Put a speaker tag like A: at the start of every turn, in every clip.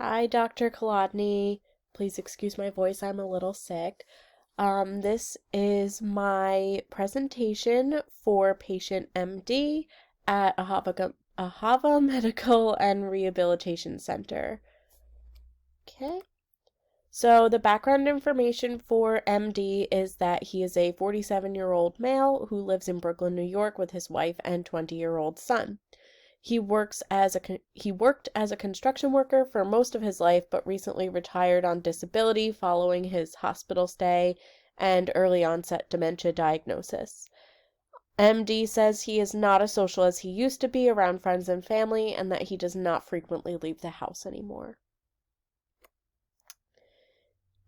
A: Hi, Dr. Kolodny. Please excuse my voice, I'm a little sick. This is my presentation for patient MD at Ahava Medical and Rehabilitation Center. Okay. So the background information for MD is that he is a 47-year-old male who lives in Brooklyn, New York with his wife and 20-year-old son. He worked as a construction worker for most of his life, but recently retired on disability following his hospital stay and early onset dementia diagnosis. MD says he is not as social as he used to be around friends and family, and that he does not frequently leave the house anymore.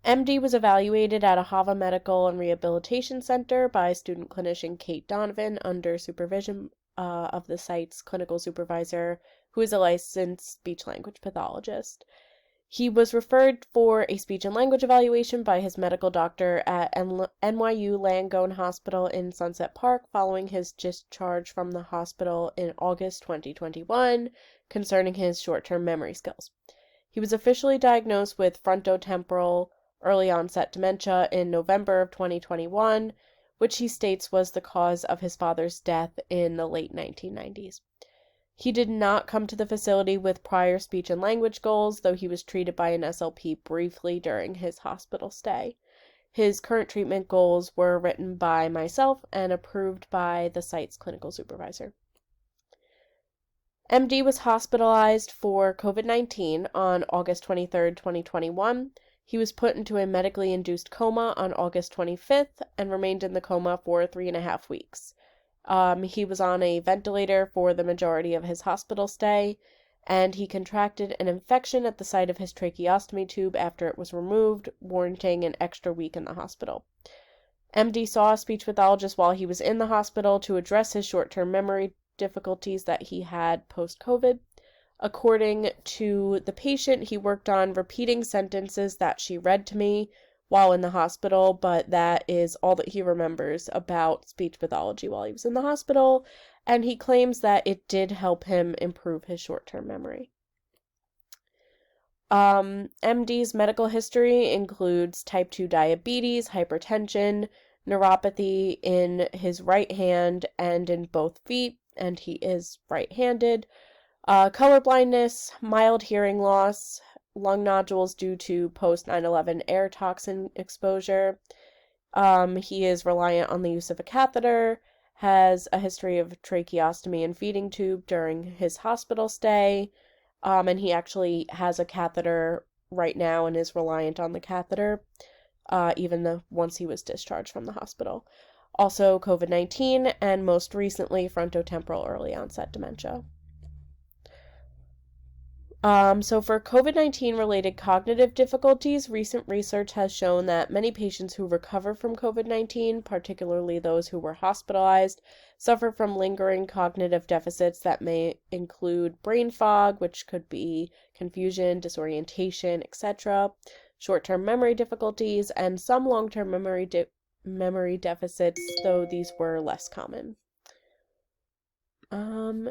A: MD was evaluated at Ahava Medical and Rehabilitation Center by student clinician Kate Donovan under supervision of the site's clinical supervisor, who is a licensed speech-language pathologist. He was referred for a speech and language evaluation by his medical doctor at NYU Langone Hospital in Sunset Park following his discharge from the hospital in August 2021 concerning his short-term memory skills. He was officially diagnosed with frontotemporal early onset dementia in November of 2021, which he states was the cause of his father's death in the late 1990s. He did not come to the facility with prior speech and language goals, though he was treated by an SLP briefly during his hospital stay. His current treatment goals were written by myself and approved by the site's clinical supervisor. MD was hospitalized for COVID-19 on August 23, 2021. He was put into a medically induced coma on August 25th and remained in the coma for 3.5 weeks. He was on a ventilator for the majority of his hospital stay, and he contracted an infection at the site of his tracheostomy tube after it was removed, warranting an extra week in the hospital. MD saw a speech pathologist while he was in the hospital to address his short-term memory difficulties that he had post-COVID. According to the patient, he worked on repeating sentences that she read to me while in the hospital, but that is all that he remembers about speech pathology while he was in the hospital, and he claims that it did help him improve his short-term memory. MD's medical history includes type 2 diabetes, hypertension, neuropathy in his right hand and in both feet, and he is right-handed. Color blindness, mild hearing loss, lung nodules due to post-9/11 air toxin exposure. He is reliant on the use of a catheter, has a history of tracheostomy and feeding tube during his hospital stay, and he actually has a catheter right now and is reliant on the catheter, even though once he was discharged from the hospital. Also COVID-19, and most recently frontotemporal early onset dementia. So for COVID-19 related cognitive difficulties, recent research has shown that many patients who recover from COVID-19, particularly those who were hospitalized, suffer from lingering cognitive deficits that may include brain fog, which could be confusion, disorientation, etc., short-term memory difficulties, and some long-term memory deficits, though these were less common.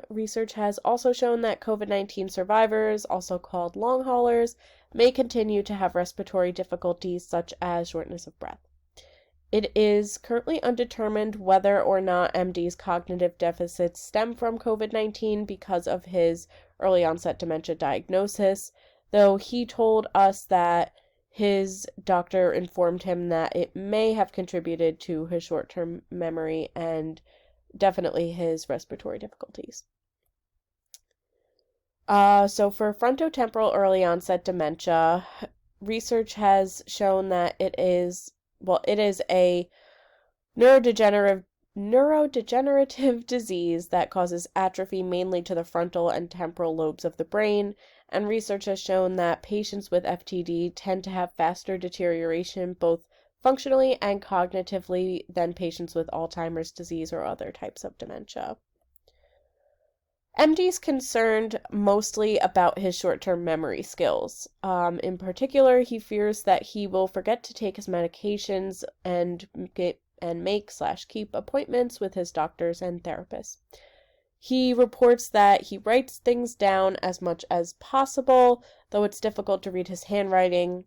A: Research has also shown that COVID-19 survivors, also called long haulers, may continue to have respiratory difficulties such as shortness of breath. It is currently undetermined whether or not MD's cognitive deficits stem from COVID-19 because of his early onset dementia diagnosis, though he told us that his doctor informed him that it may have contributed to his short-term memory and definitely his respiratory difficulties. So for frontotemporal early onset dementia, research has shown that it is a neurodegenerative disease that causes atrophy mainly to the frontal and temporal lobes of the brain, and research has shown that patients with FTD tend to have faster deterioration both functionally and cognitively than patients with Alzheimer's disease or other types of dementia. MD's concerned mostly about his short-term memory skills. In particular, he fears that he will forget to take his medications and make/keep appointments with his doctors and therapists. He reports that he writes things down as much as possible, though it's difficult to read his handwriting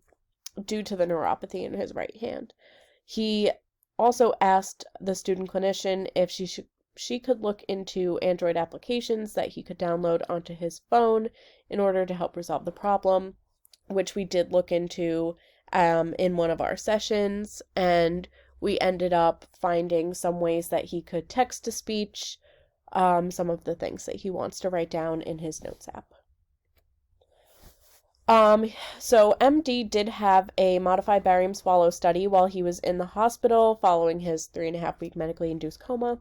A: due to the neuropathy in his right hand. He also asked the student clinician if she could look into Android applications that he could download onto his phone in order to help resolve the problem, which we did look into in one of our sessions, and we ended up finding some ways that he could text-to-speech some of the things that he wants to write down in his notes app. So MD did have a modified barium swallow study while he was in the hospital following his 3.5-week medically induced coma.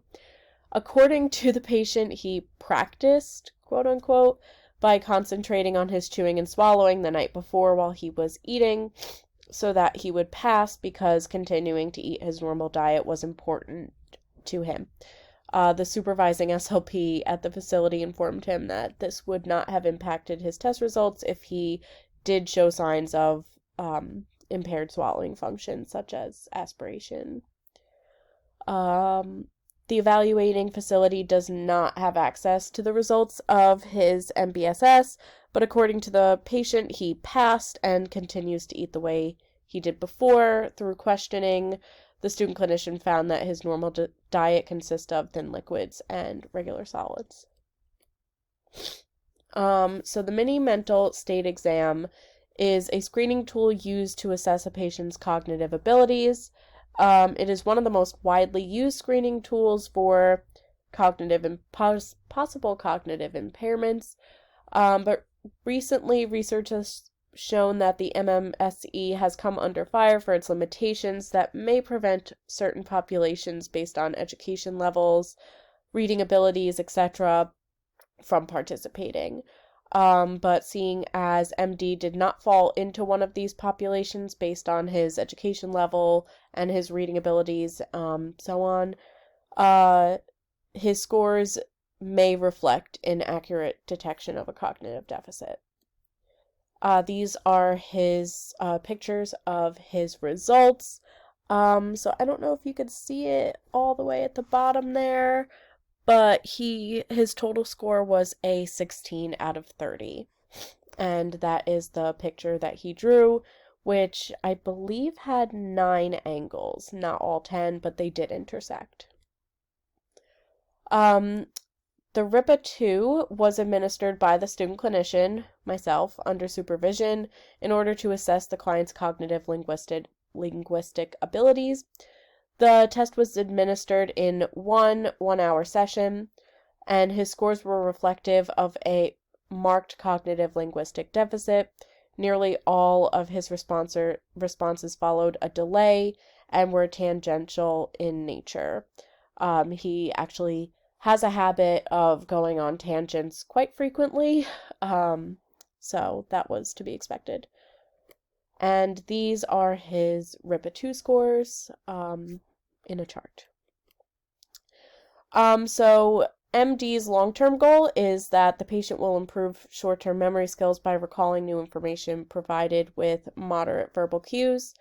A: According to the patient, he practiced, quote unquote, by concentrating on his chewing and swallowing the night before while he was eating so that he would pass, because continuing to eat his normal diet was important to him. The supervising SLP at the facility informed him that this would not have impacted his test results if he did show signs of impaired swallowing function, such as aspiration. The evaluating facility does not have access to the results of his MBSS, but according to the patient, he passed and continues to eat the way he did before. Through questioning, the student clinician found that his normal diet consists of thin liquids and regular solids. So the mini mental state exam is a screening tool used to assess a patient's cognitive abilities. It is one of the most widely used screening tools for cognitive and possible cognitive impairments. But recently, research has shown that the MMSE has come under fire for its limitations that may prevent certain populations based on education levels, reading abilities, etc., from participating. But seeing as MD did not fall into one of these populations based on his education level and his reading abilities, so on, his scores may reflect inaccurate detection of a cognitive deficit. These are his pictures of his results. So I don't know if you could see it all the way at the bottom there, but his total score was a 16 out of 30. And that is the picture that he drew, which I believe had 9 angles. Not all 10, but they did intersect. The RIPA-2 was administered by the student clinician, myself, under supervision in order to assess the client's cognitive linguistic abilities. The test was administered in one 1-hour session, and his scores were reflective of a marked cognitive linguistic deficit. Nearly all of his responses followed a delay and were tangential in nature. He actually has a habit of going on tangents quite frequently, so that was to be expected. And these are his RIPA-2 scores in a chart. So MD's long-term goal is that the patient will improve short-term memory skills by recalling new information provided with moderate verbal cues,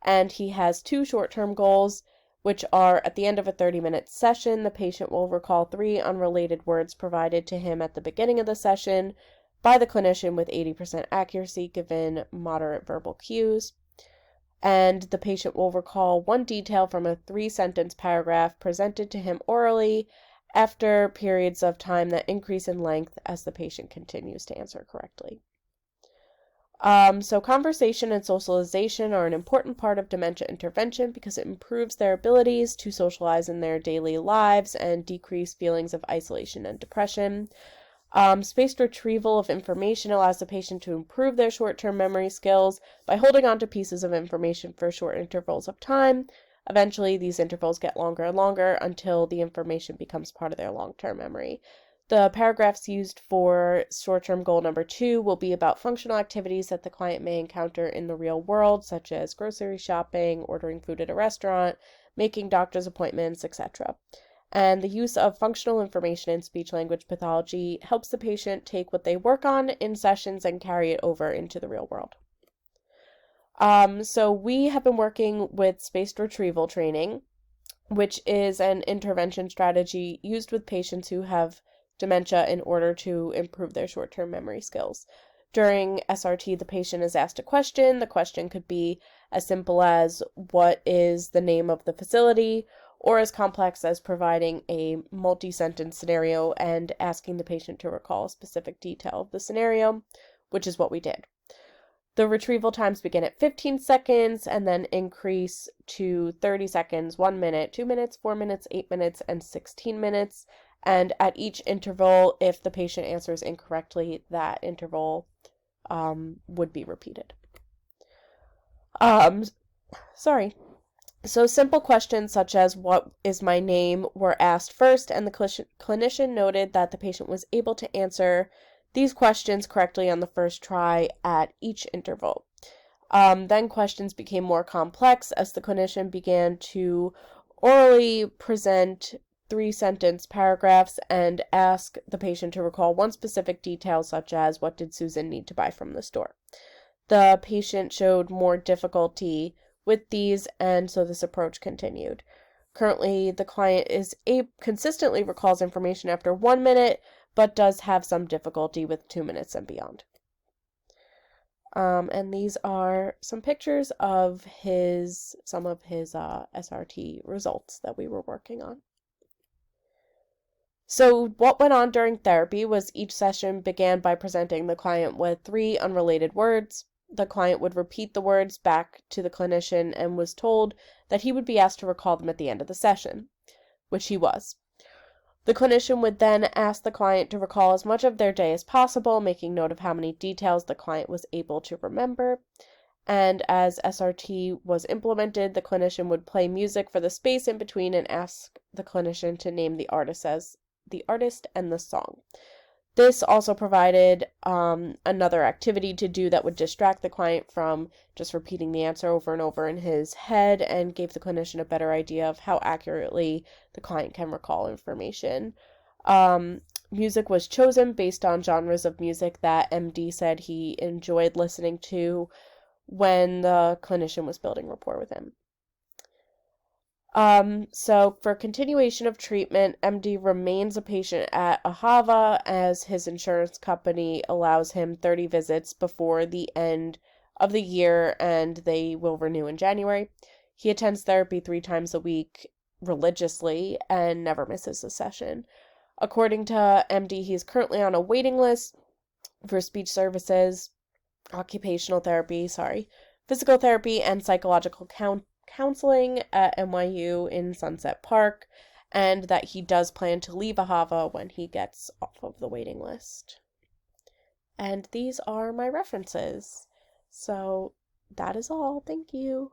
A: and he has 2 short-term goals, which are at the end of a 30-minute session, the patient will recall 3 unrelated words provided to him at the beginning of the session by the clinician with 80% accuracy given moderate verbal cues. And the patient will recall 1 detail from a 3-sentence paragraph presented to him orally after periods of time that increase in length as the patient continues to answer correctly. So conversation and socialization are an important part of dementia intervention because it improves their abilities to socialize in their daily lives and decrease feelings of isolation and depression. Spaced retrieval of information allows the patient to improve their short-term memory skills by holding on to pieces of information for short intervals of time. Eventually, these intervals get longer and longer until the information becomes part of their long-term memory. The paragraphs used for short-term goal number 2 will be about functional activities that the client may encounter in the real world, such as grocery shopping, ordering food at a restaurant, making doctor's appointments, etc. And the use of functional information in speech-language pathology helps the patient take what they work on in sessions and carry it over into the real world. So we have been working with spaced retrieval training, which is an intervention strategy used with patients who have dementia in order to improve their short-term memory skills. During SRT, the patient is asked a question. The question could be as simple as, what is the name of the facility, or as complex as providing a multi-sentence scenario and asking the patient to recall a specific detail of the scenario, which is what we did. The retrieval times begin at 15 seconds and then increase to 30 seconds, 1 minute, 2 minutes, 4 minutes, 8 minutes, and 16 minutes. And at each interval, if the patient answers incorrectly, that interval would be repeated. Sorry. So simple questions such as, what is my name, were asked first, and the clinician noted that the patient was able to answer these questions correctly on the first try at each interval. Then questions became more complex as the clinician began to orally present 3-sentence paragraphs and ask the patient to recall one specific detail, such as, what did Susan need to buy from the store? The patient showed more difficulty with these, and so this approach continued. Currently, the client consistently recalls information after 1 minute, but does have some difficulty with 2 minutes and beyond. And these are some pictures of some of his SRT results that we were working on. So what went on during therapy was each session began by presenting the client with 3 unrelated words. The client would repeat the words back to the clinician and was told that he would be asked to recall them at the end of the session, which he was. The clinician would then ask the client to recall as much of their day as possible, making note of how many details the client was able to remember. And as SRT was implemented, the clinician would play music for the space in between and ask the clinician to name the artist and the song. This also provided another activity to do that would distract the client from just repeating the answer over and over in his head, and gave the clinician a better idea of how accurately the client can recall information. Music was chosen based on genres of music that MD said he enjoyed listening to when the clinician was building rapport with him. So for continuation of treatment, MD remains a patient at AHAVA as his insurance company allows him 30 visits before the end of the year, and they will renew in January. He attends therapy 3 times a week religiously and never misses a session. According to MD, he is currently on a waiting list for speech services, occupational therapy, physical therapy, and psychological counseling at NYU in Sunset Park, and that he does plan to leave AHAVA when he gets off of the waiting list. And these are my references. So that is all. Thank you.